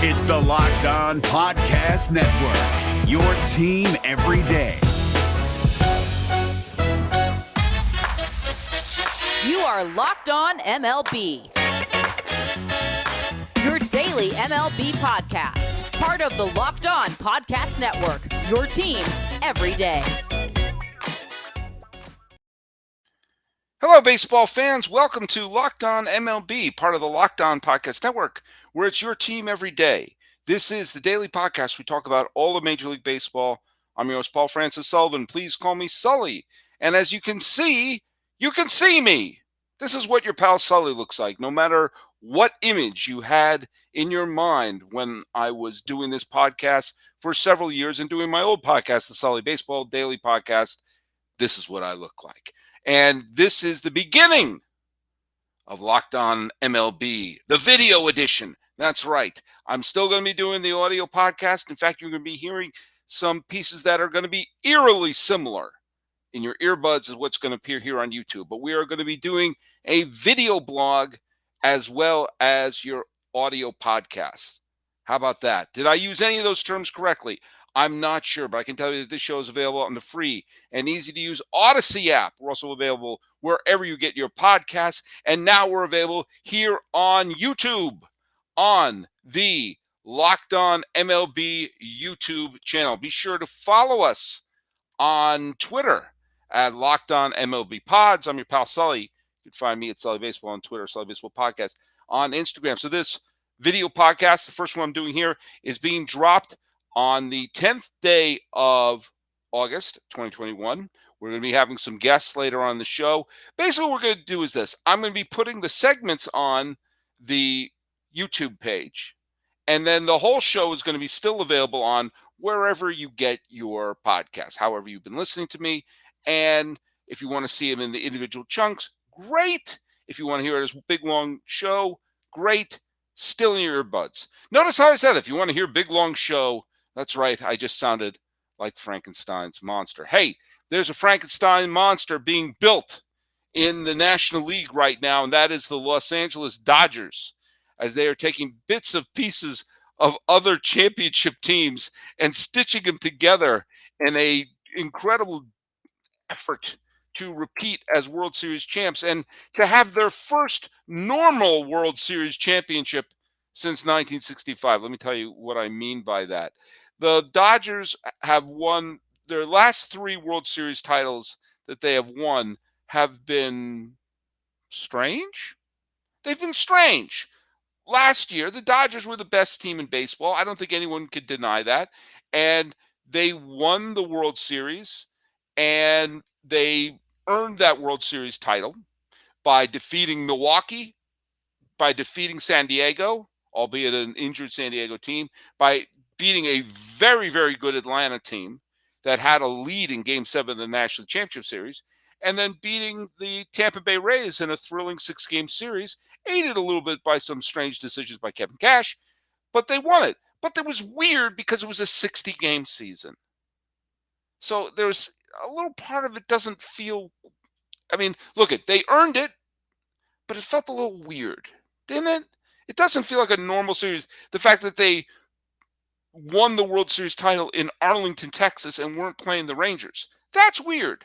It's the Locked On Podcast Network, your team every day. You are Locked On MLB, your daily MLB podcast. Part of the Locked On Podcast Network, your team every day. Hello, baseball fans. Welcome to Locked On MLB, part of the Locked On Podcast Network, where it's your team every day. This is the daily podcast. We talk about all of Major League Baseball. I'm your host, Paul Francis Sullivan. Please call me Sully. And as you can see me. This is what your pal Sully looks like, no matter what image you had in your mind when I was doing this podcast for several years and doing my old podcast, the Sully Baseball Daily Podcast. This is what I look like. And this is the beginning of Locked On MLB, the video edition. That's right. I'm still going to be doing the audio podcast. In fact, you're going to be hearing some pieces that are going to be eerily similar in your earbuds is what's going to appear here on YouTube. But we are going to be doing a video blog as well as your audio podcast. How about that? Did I use any of those terms correctly? I'm not sure, but I can tell you that this show is available on the free and easy-to-use Odyssey app. We're also available wherever you get your podcasts. And now we're available here on YouTube on the Locked On MLB YouTube channel. Be sure to follow us on Twitter at Locked On MLB Pods. I'm your pal Sully. You can find me at Sully Baseball on Twitter, Sully Baseball Podcast on Instagram. So this video podcast, the first one I'm doing here, is being dropped on the 10th day of August, 2021. We're going to be having some guests later on in the show. Basically, what we're going to do is this. I'm going to be putting the segments on the YouTube page, and then the whole show is going to be still available on wherever you get your podcast, however you've been listening to me. And if you want to see them in the individual chunks, great. If you want to hear it as a big, long show, great. Still in your earbuds. Notice how I said, if you want to hear big, long show, that's right. I just sounded like Frankenstein's monster. Hey, there's a Frankenstein monster being built in the National League right now, and that is the Los Angeles Dodgers, as they are taking bits of pieces of other championship teams and stitching them together in a incredible effort to repeat as World Series champs and to have their first normal World Series championship since 1965. Let me tell you what I mean by that. The Dodgers have won their last 3 World Series titles that they have won have been strange. They've been strange. Last year, the Dodgers were the best team in baseball. I don't think anyone could deny that. And they won the World Series, and they earned that World Series title by defeating Milwaukee, by defeating San Diego, albeit an injured San Diego team, by beating a very, very good Atlanta team that had a lead in Game 7 of the National Championship Series, and then beating the Tampa Bay Rays in a thrilling 6-game series, aided a little bit by some strange decisions by Kevin Cash, but they won it. But it was weird because it was a 60-game season. So there's a little part of it doesn't feel, look, they earned it, but it felt a little weird, didn't it? It doesn't feel like a normal series. The fact that they won the World Series title in Arlington, Texas, and weren't playing the Rangers. That's weird.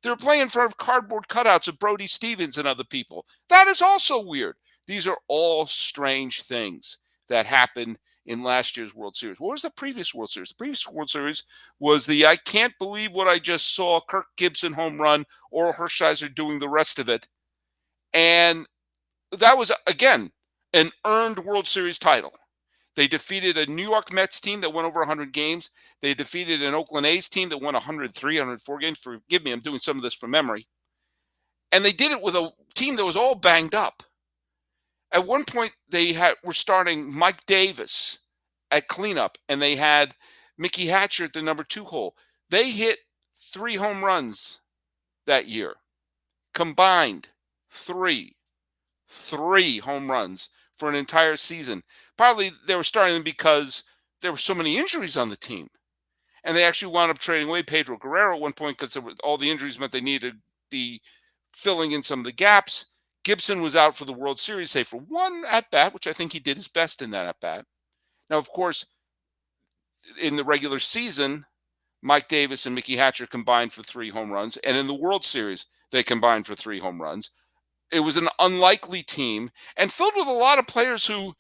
They were playing in front of cardboard cutouts of Brody Stevens and other people. That is also weird. These are all strange things that happened in last year's World Series. What was the previous World Series? The previous World Series was the I can't believe what I just saw, Kirk Gibson home run, Oral Hershiser doing the rest of it. And that was, again, an earned World Series title. They defeated a New York Mets team that won over 100 games. They defeated an Oakland A's team that won 103, 104 games. Forgive me, I'm doing some of this from memory. And they did it with a team that was all banged up. At one point, they were starting Mike Davis at cleanup, and they had Mickey Hatcher at the number 2 hole. They hit 3 home runs that year. Combined, 3 home runs for an entire season. Partly they were starting them because there were so many injuries on the team. And they actually wound up trading away Pedro Guerrero at one point because all the injuries meant they needed to be filling in some of the gaps. Gibson was out for the World Series, save for one at-bat, which I think he did his best in that at-bat. Now, of course, in the regular season, Mike Davis and Mickey Hatcher combined for 3 home runs. And in the World Series, they combined for 3 home runs. It was an unlikely team and filled with a lot of players who,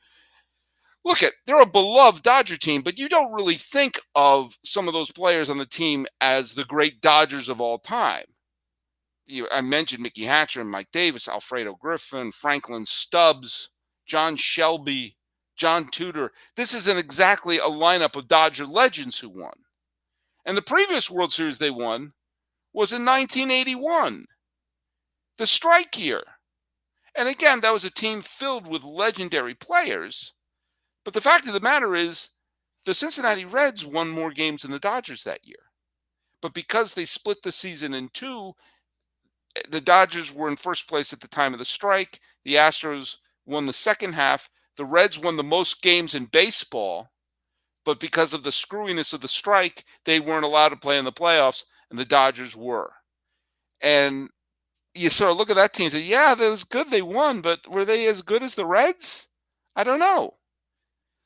they're a beloved Dodger team, but you don't really think of some of those players on the team as the great Dodgers of all time. I mentioned Mickey Hatcher and Mike Davis, Alfredo Griffin, Franklin Stubbs, John Shelby, John Tudor. This isn't exactly a lineup of Dodger legends who won. And the previous World Series they won was in 1981, the strike year. And again, that was a team filled with legendary players. But the fact of the matter is, the Cincinnati Reds won more games than the Dodgers that year. But because they split the season in 2, the Dodgers were in first place at the time of the strike. The Astros won the second half. The Reds won the most games in baseball. But because of the screwiness of the strike, they weren't allowed to play in the playoffs, and the Dodgers were. And you sort of look at that team and say, yeah, that was good, they won, but were they as good as the Reds? I don't know.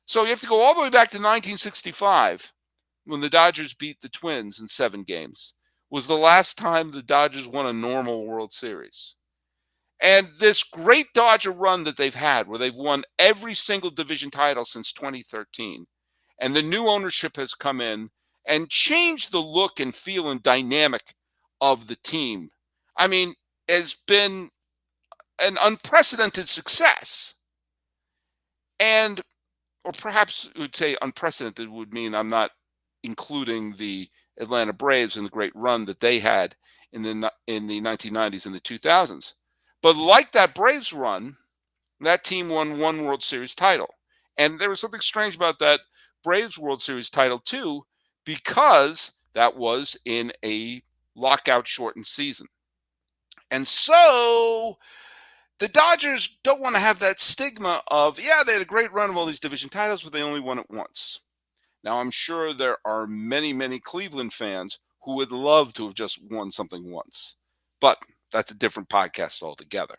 So you have to go all the way back to 1965, when the Dodgers beat the Twins in 7 games. Was the last time the Dodgers won a normal World Series. And this great Dodger run that they've had, where they've won every single division title since 2013, and the new ownership has come in and changed the look and feel and dynamic of the team. I mean, has been an unprecedented success. And, or perhaps it would say unprecedented would mean I'm not including the Atlanta Braves and the great run that they had in the 1990s and the 2000s. But like that Braves run, that team won 1 World Series title. And there was something strange about that Braves World Series title too, because that was in a lockout shortened season. And so the Dodgers don't want to have that stigma of, yeah, they had a great run of all these division titles, but they only won it once. Now, I'm sure there are many, many Cleveland fans who would love to have just won something once. But that's a different podcast altogether.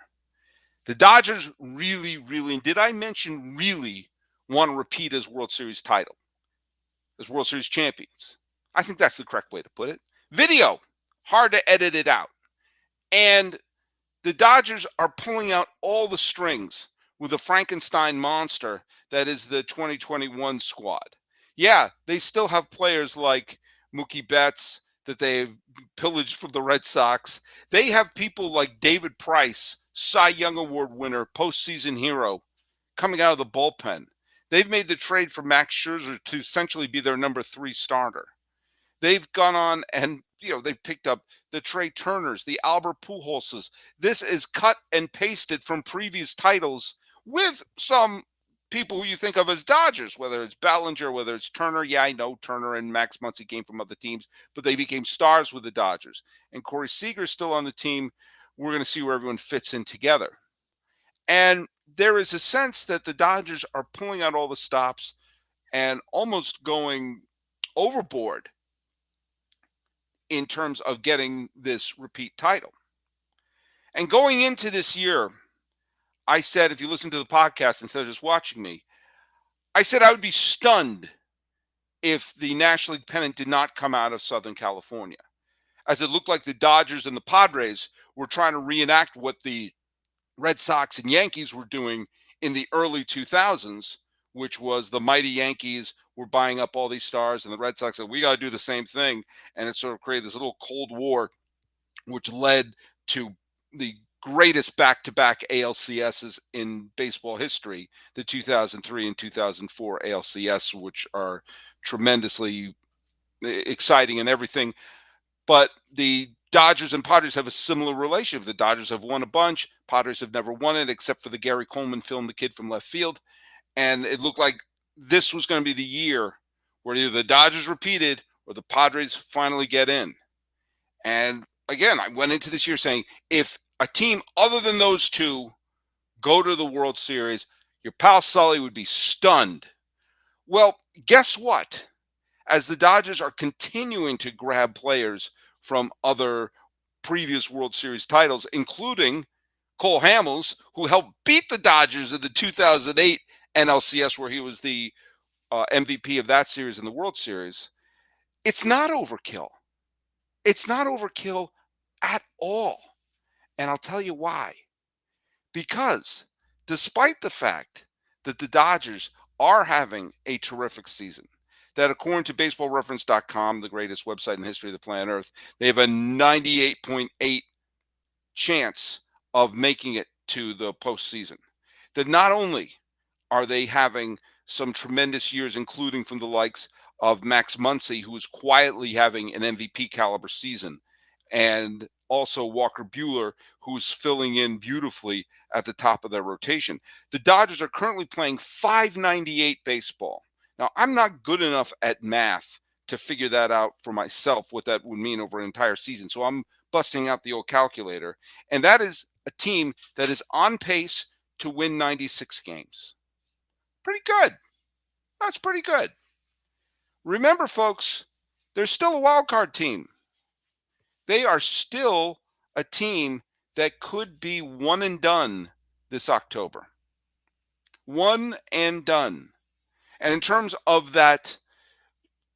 The Dodgers really, really, and did I mention really, want to repeat as World Series title, as World Series champions? I think that's the correct way to put it. Video, hard to edit it out. And the Dodgers are pulling out all the strings with the Frankenstein Monster that is the 2021 squad. Yeah, they still have players like Mookie Betts that they've pillaged from the Red Sox. They have people like David Price, Cy Young Award winner, postseason hero, coming out of the bullpen. They've made the trade for Max Scherzer to essentially be their number 3 starter. They've gone on and, they've picked up the Trey Turners, the Albert Pujolses. This is cut and pasted from previous titles with some people who you think of as Dodgers, whether it's Ballinger, whether it's Turner. Yeah, I know Turner and Max Muncy came from other teams, but they became stars with the Dodgers. And Corey Seager's still on the team. We're going to see where everyone fits in together. And there is a sense that the Dodgers are pulling out all the stops and almost going overboard in terms of getting this repeat title. And going into this year, I said, if you listen to the podcast instead of just watching me, I said I would be stunned if the National League pennant did not come out of Southern California, as it looked like the Dodgers and the Padres were trying to reenact what the Red Sox and Yankees were doing in the early 2000s, which was the mighty Yankees were buying up all these stars, and the Red Sox said, we got to do the same thing. And it sort of created this little Cold War, which led to the greatest back-to-back ALCSs in baseball history, the 2003 and 2004 ALCS, which are tremendously exciting and everything. But the Dodgers and Padres have a similar relationship. The Dodgers have won a bunch. Padres have never won it, except for the Gary Coleman film, The Kid from Left Field. And it looked like this was going to be the year where either the Dodgers repeated or the Padres finally get in. And again, I went into this year saying, if a team other than those two go to the World Series, your pal Sully would be stunned. Well, guess what? As the Dodgers are continuing to grab players from other previous World Series titles, including Cole Hamels, who helped beat the Dodgers in the 2008 NLCS, where he was the MVP of that series in the World Series. It's not overkill. It's not overkill at all. And I'll tell you why. Because despite the fact that the Dodgers are having a terrific season, that according to baseballreference.com, the greatest website in the history of the planet Earth, they have a 98.8 chance of making it to the postseason. That not only are they having some tremendous years, including from the likes of Max Muncy, who is quietly having an MVP caliber season, and also Walker Buehler, who's filling in beautifully at the top of their rotation. The Dodgers are currently playing .598 baseball. Now, I'm not good enough at math to figure that out for myself, what that would mean over an entire season. So I'm busting out the old calculator. And that is a team that is on pace to win 96 games. Pretty good. That's pretty good. Remember, folks, there's still a wild card team. They are still a team that could be one and done this October. One and done. And in terms of that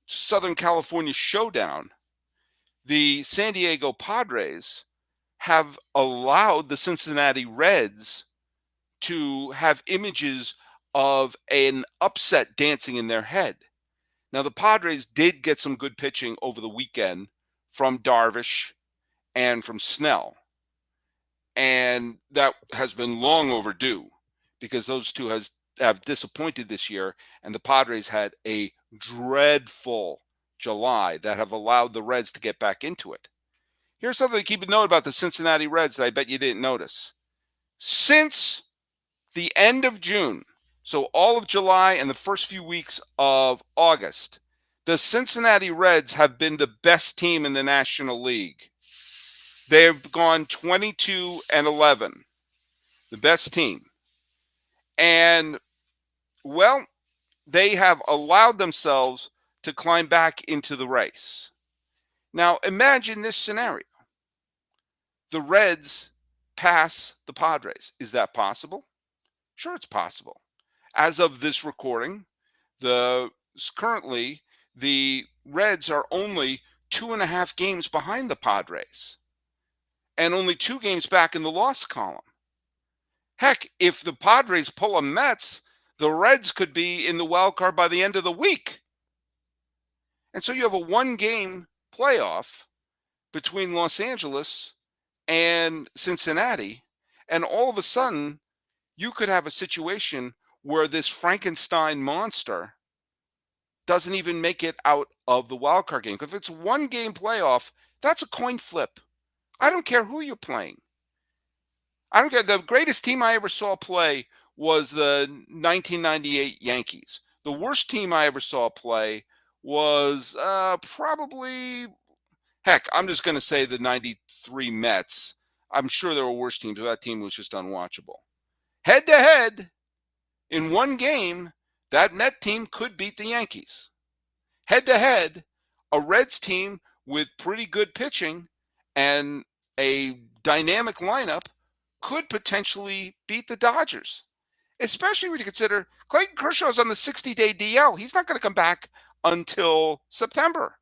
Southern California showdown, the San Diego Padres have allowed the Cincinnati Reds to have images of an upset dancing in their head. Now, the Padres did get some good pitching over the weekend from Darvish and from Snell. And that has been long overdue because those two have disappointed this year, and the Padres had a dreadful July that have allowed the Reds to get back into it. Here's something to keep a note about the Cincinnati Reds that I bet you didn't notice. Since the end of June, so all of July and the first few weeks of August, the Cincinnati Reds have been the best team in the National League. They've gone 22-11, the best team. And, well, they have allowed themselves to climb back into the race. Now, imagine this scenario. The Reds pass the Padres. Is that possible? Sure, it's possible. As of this recording, currently the Reds are only 2.5 games behind the Padres and only 2 games back in the loss column. Heck, if the Padres pull a Mets, the Reds could be in the wild card by the end of the week. And so you have a 1-game playoff between Los Angeles and Cincinnati, and all of a sudden you could have a situation where this Frankenstein monster doesn't even make it out of the wild card game. If it's a 1-game playoff, that's a coin flip. I don't care who you're playing. I don't care. The greatest team I ever saw play was the 1998 Yankees. The worst team I ever saw play was probably, heck, I'm just going to say the 93 Mets. I'm sure there were worse teams, but that team was just unwatchable. Head to head, in 1 game, that Met team could beat the Yankees. Head to head, a Reds team with pretty good pitching and a dynamic lineup could potentially beat the Dodgers, especially when you consider Clayton Kershaw's on the 60-day DL. He's not going to come back until September.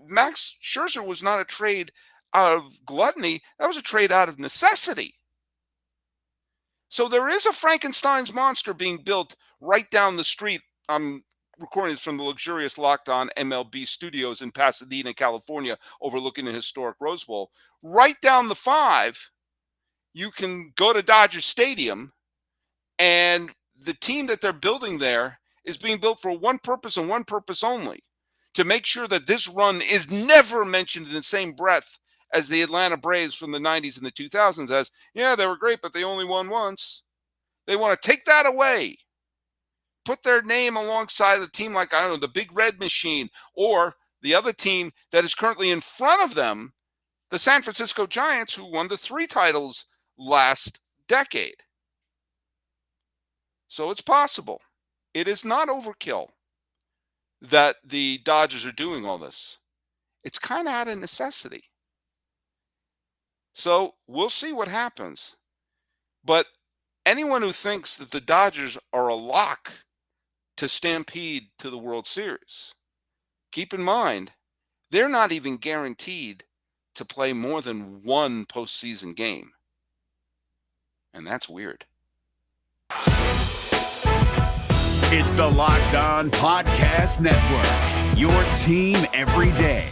Max Scherzer was not a trade out of gluttony. That was a trade out of necessity. So there is a Frankenstein's monster being built right down the street. I'm recording this from the luxurious Locked On MLB studios in Pasadena, California, overlooking the historic Rose Bowl. Right down the 5, you can go to Dodger Stadium, and the team that they're building there is being built for one purpose and one purpose only, to make sure that this run is never mentioned in the same breath as the Atlanta Braves from the 90s and the 2000s as, yeah, they were great, but they only won once. They want to take that away. Put their name alongside a team like, I don't know, the Big Red Machine, or the other team that is currently in front of them, the San Francisco Giants, who won the 3 titles last decade. So it's possible. It is not overkill that the Dodgers are doing all this. It's kind of out of necessity. So we'll see what happens. But anyone who thinks that the Dodgers are a lock to stampede to the World Series. Keep in mind, they're not even guaranteed to play more than one postseason game. And that's weird. It's the Locked On Podcast Network, your team every day.